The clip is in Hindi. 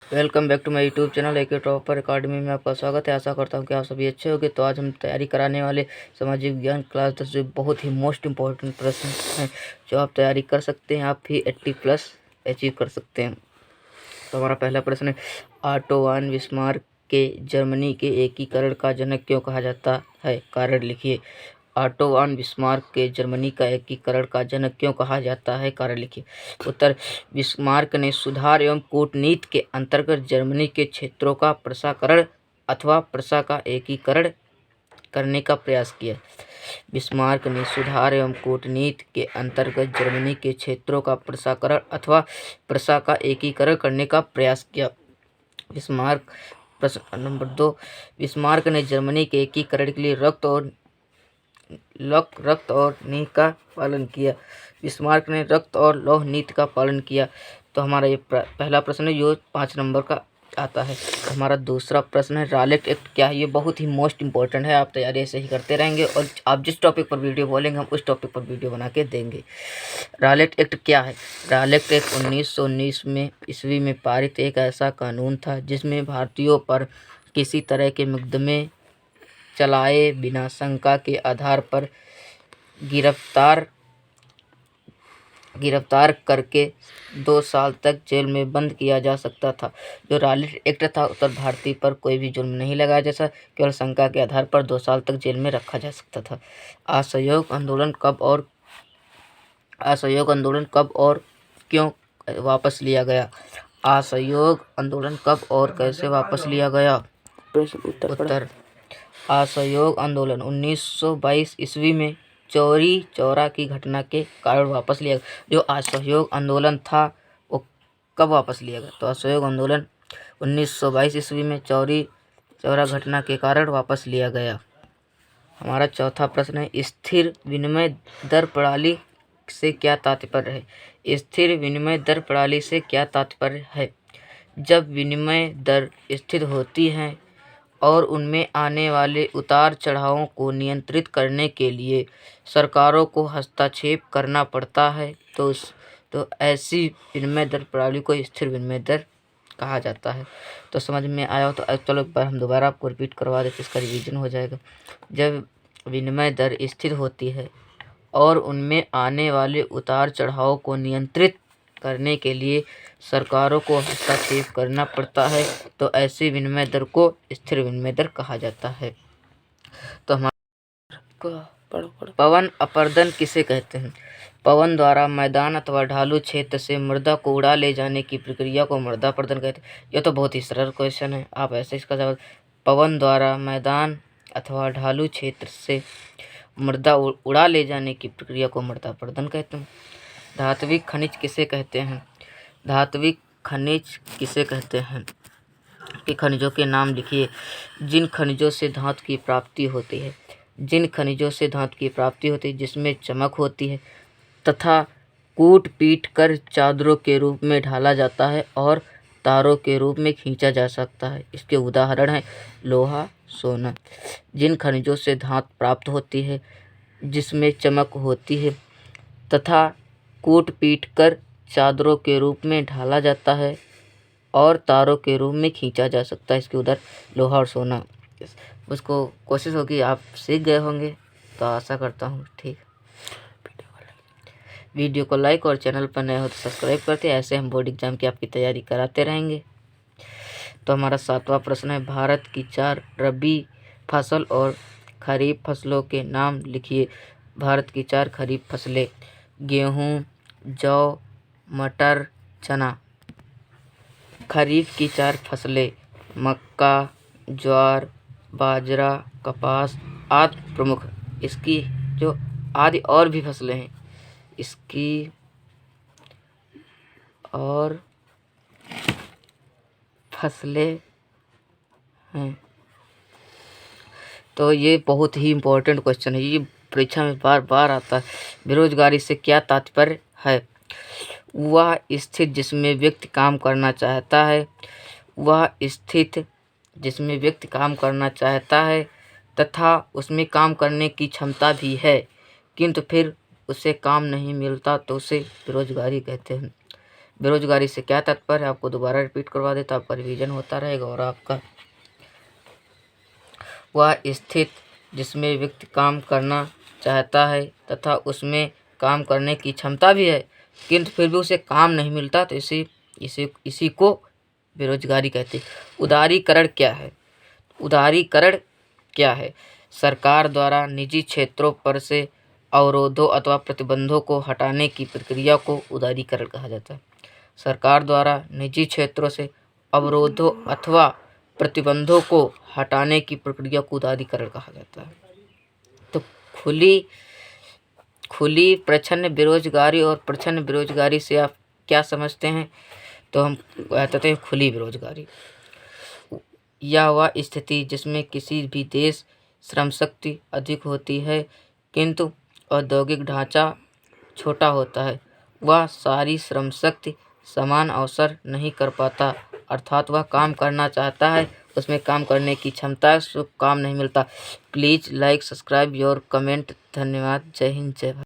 Welcome back to my YouTube channel AK Topper Academy में आपका स्वागत है। आशा करता हूँ कि आप सभी अच्छे होंगे। तो आज हम तैयारी कराने वाले सामाजिक विज्ञान क्लास 10 जो बहुत ही मोस्ट इम्पोर्टेंट प्रश्न हैं जो आप तैयारी कर सकते हैं, आप भी 80+ अचीव कर सकते हैं। तो हमारा पहला प्रश्न है, ऑटो वन बिस्मार्क के जर्मनी के एकीकरण का जनक क्यों कहा जाता है? कारण लिखिए। ऑटो वन बिस्मार्क के जर्मनी का एकीकरण का जनक क्यों कहा जाता है? कारण लिखिए। उत्तर, बिस्मार्क ने सुधार एवं कूटनीति के अंतर्गत जर्मनी के क्षेत्रों का प्रशाकरण अथवा प्रशा का एकीकरण करने का प्रयास किया। बिस्मार्क ने सुधार एवं कूटनीति के अंतर्गत जर्मनी के क्षेत्रों का प्रशाकरण अथवा प्रशा का एकीकरण करने का प्रयास किया। बिस्मार्क प्रश्न नंबर 2, बिस्मार्क ने जर्मनी के एकीकरण के लिए रक्त और नीति का पालन किया। बिस्मार्क ने रक्त और लौह नीति का पालन किया। तो हमारा ये पहला प्रश्न है जो 5 नंबर का आता है। हमारा दूसरा प्रश्न है, रालेट एक्ट क्या है? ये बहुत ही मोस्ट इंपॉर्टेंट है, आप तैयारी ऐसे ही करते रहेंगे और आप जिस टॉपिक पर वीडियो बोलेंगे हम उस टॉपिक पर वीडियो बना के देंगे। रालेट एक्ट क्या है? रालेट एक्ट 1919 में ईस्वी में पारित एक ऐसा कानून था जिसमें भारतीयों पर किसी तरह के मुकदमे चलाए बिना शंका के आधार पर गिरफ्तार करके 2 साल तक जेल में बंद किया जा सकता था। जो रालेट एक्ट था उत्तर भारतीय पर कोई भी जुल्म नहीं लगाया जैसा, केवल शंका के आधार पर 2 साल तक जेल में रखा जा सकता था। असहयोग आंदोलन कब और क्यों वापस लिया गया? असहयोग आंदोलन कब और कैसे वापस लिया गया? उत्तर, असहयोग आंदोलन 1922 ईस्वी में चौरी चौरा की घटना के कारण वापस लिया गया। जो असहयोग आंदोलन था वो कब वापस लिया गया? तो असहयोग आंदोलन 1922 ईस्वी में चौरी चौरा घटना के कारण वापस लिया गया। हमारा चौथा प्रश्न है, स्थिर विनिमय दर प्रणाली से क्या तात्पर्य है? स्थिर विनिमय दर प्रणाली से क्या तात्पर्य है? जब विनिमय दर स्थिर होती है और उनमें आने वाले उतार चढ़ावों को नियंत्रित करने के लिए सरकारों को हस्तक्षेप करना पड़ता है तो ऐसी विनिमय दर प्रणाली को स्थिर विनिमय दर कहा जाता है। तो समझ में आया हो तो चलो एक बार हम दोबारा आपको रिपीट करवा देते, इसका रिवीजन हो जाएगा। जब विनिमय दर स्थिर होती है और उनमें आने वाले उतार चढ़ाव को नियंत्रित करने के लिए सरकारों को हस्तक्षेप करना पड़ता है तो ऐसी विनिमय दर को स्थिर विनिमय दर कहा जाता है। तो हमारा पवन अपरदन किसे कहते हैं? पवन द्वारा मैदान अथवा ढालू क्षेत्र से मृदा को उड़ा ले जाने की प्रक्रिया को मृदा अपरदन कहते हैं। यह तो बहुत ही सरल क्वेश्चन है, आप ऐसे इसका जवाब, पवन द्वारा मैदान अथवा ढालू क्षेत्र से मृदा उड़ा ले जाने की प्रक्रिया को मृदा अपरदन कहते हैं। धात्विक खनिज किसे कहते हैं? धात्विक खनिज किसे कहते हैं? के खनिजों के नाम लिखिए। जिन खनिजों से धातु की प्राप्ति होती है, जिसमें चमक होती है तथा कूट पीट कर चादरों के रूप में ढाला जाता है और तारों के रूप में खींचा जा सकता है। इसके उदाहरण हैं लोहा, सोना। जिन खनिजों से धातु प्राप्त होती है, जिसमें चमक होती है तथा कूट पीट कर चादरों के रूप में ढाला जाता है और तारों के रूप में खींचा जा सकता है, इसके उदाहरण लोहा और सोना। उसको कोशिश होगी आप सीख गए होंगे, तो आशा करता हूँ। ठीक, वीडियो को लाइक और चैनल पर नए हो तो सब्सक्राइब करते हैं, ऐसे हम बोर्ड एग्जाम की आपकी तैयारी कराते रहेंगे। तो हमारा 7वां प्रश्न है, भारत की 4 रबी फसल और खरीफ फसलों के नाम लिखिए। भारत की 4 खरीफ फसलें, गेहूँ, जौ, मटर, चना। खरीफ की 4 फसलें, मक्का, ज्वार, बाजरा, कपास आदि प्रमुख। इसकी जो आदि और भी फसलें हैं, इसकी और फसलें हैं। तो ये बहुत ही इम्पोर्टेंट क्वेश्चन है, ये परीक्षा में बार बार आता है। बेरोजगारी से क्या तात्पर्य है? वह स्थिति जिसमें व्यक्ति काम करना चाहता है तथा उसमें काम करने की क्षमता भी है किंतु फिर उसे काम नहीं मिलता तो उसे बेरोजगारी कहते हैं। बेरोजगारी से क्या तात्पर्य है, आपको दोबारा रिपीट करवा देता, आपका रिवीजन होता रहेगा। और आपका वह स्थिति जिसमें व्यक्ति काम करना चाहता है तथा उसमें काम करने की क्षमता भी है, किंतु फिर भी उसे काम नहीं मिलता, तो इसी को बेरोजगारी कहते हैं। उदारीकरण क्या है? उदारीकरण क्या है? सरकार द्वारा निजी क्षेत्रों पर से अवरोधों अथवा प्रतिबंधों को हटाने की प्रक्रिया को उदारीकरण कहा जाता है। सरकार द्वारा निजी क्षेत्रों से अवरोधों अथवा प्रतिबंधों को हटाने की प्रक्रिया को उदारीकरण कहा जाता है। तो खुली प्रच्छन्न बेरोजगारी और प्रच्छन्न बेरोजगारी से आप क्या समझते हैं? तो हम कहते हैं खुली बेरोजगारी यह वह स्थिति जिसमें किसी भी देश श्रम शक्ति अधिक होती है किंतु औद्योगिक ढांचा छोटा होता है। वह सारी श्रम शक्ति समान अवसर नहीं कर पाता, अर्थात वह काम करना चाहता है, उसमें काम करने की क्षमता है, उसको काम नहीं मिलता। Please like, subscribe your comment. धन्यवाद। जय हिंद, जय भारत।